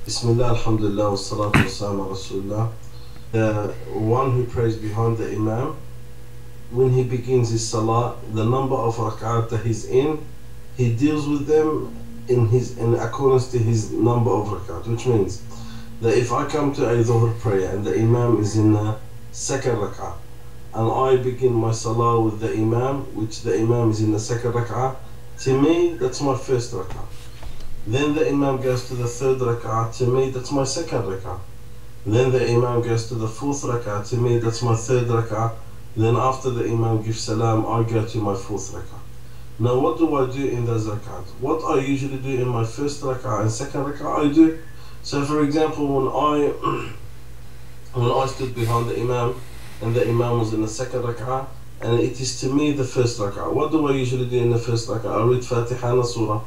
Bismillah, alhamdulillah, wa salatu wa salam ala rasulullah. The one who prays behind the imam, when he begins his salah, the number of rak'at that he's in, he deals with them in accordance to his number of rak'at, which means that if I come to a dohr prayer and the imam is in the second rak'ah, and I begin my salah with the imam, which the imam is in the second rak'ah, to me that's my first rak'ah. Then the imam goes to the third rak'ah, to me that's my second rak'ah. Then the imam goes to the fourth rak'ah, to me that's my third rak'ah. Then after the imam gives salam, I go to my fourth rak'ah. Now what do I do in those rak'ahs? What I usually do in my first rak'ah and second rak'ah, I do. So for example, when I stood behind the imam and the imam was in the second rak'ah, and it is to me the first rak'ah, what do I usually do in the first rak'ah? I read fatiha and surah.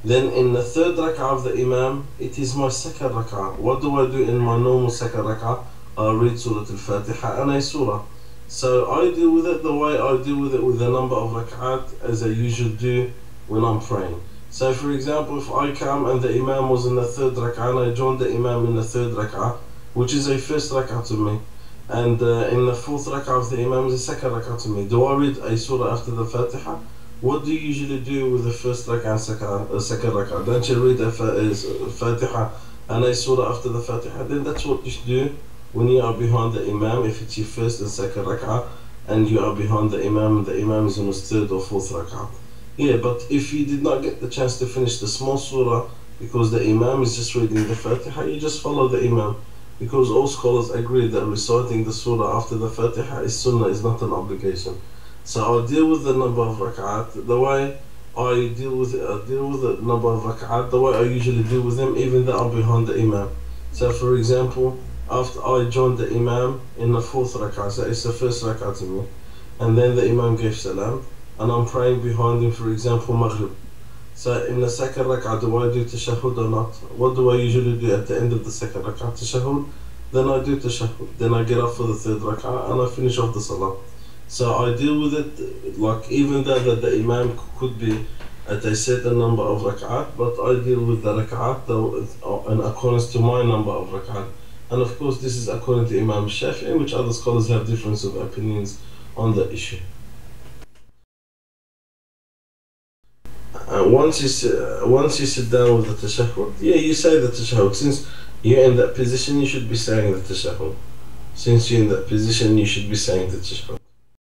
Then in the third rak'ah of the imam, it is my second rak'ah. What do I do in my normal second rak'ah? I read surah al-fatiha and a surah. So I deal with it the way I deal with it with the number of rak'at as I usually do when I'm praying. So for example, if I come and the imam was in the third rak'ah and I joined the imam in the third rak'ah, which is a first rak'ah to me, and in the fourth rak'ah of the imam is a second rak'ah to me, do I read a surah after the fatiha? What do you usually do with the first rak'ah and second rak'ah? Don't you read a fatiha and a surah after the fatiha? Then that's what you should do when you are behind the imam, if it's your first and second rak'ah, and you are behind the imam and the imam is on his third or fourth rak'ah. Yeah, but if you did not get the chance to finish the small surah because the imam is just reading the fatiha, you just follow the imam, because all scholars agree that reciting the surah after the fatiha is sunnah, is not an obligation. So I deal with the number of rak'at the way I deal with the number of rak'at the way I usually deal with them, even though I'm behind the imam. So for example, after I joined the imam in the fourth rak'ah, so it's the first rak'ah to me, and then the imam gave salam, and I'm praying behind him, for example, maghrib. So in the second rak'ah, do I do tashahhud or not? What do I usually do at the end of the second rak'ah? Tashahhud. Then I do tashahhud. Then I get up for the third rak'ah and I finish off the salah. So I deal with it like, even though that the imam could be at a certain number of rak'at, but I deal with the rak'at in accordance to my number of rak'at. And of course this is according to Imam Shafi'i, which other scholars have difference of opinions on the issue. Once you sit down with the tashahhud, yeah, you say the tashahhud. Since you're in that position, you should be saying the tashahhud. Since you're in that position, you should be saying the tashahhud.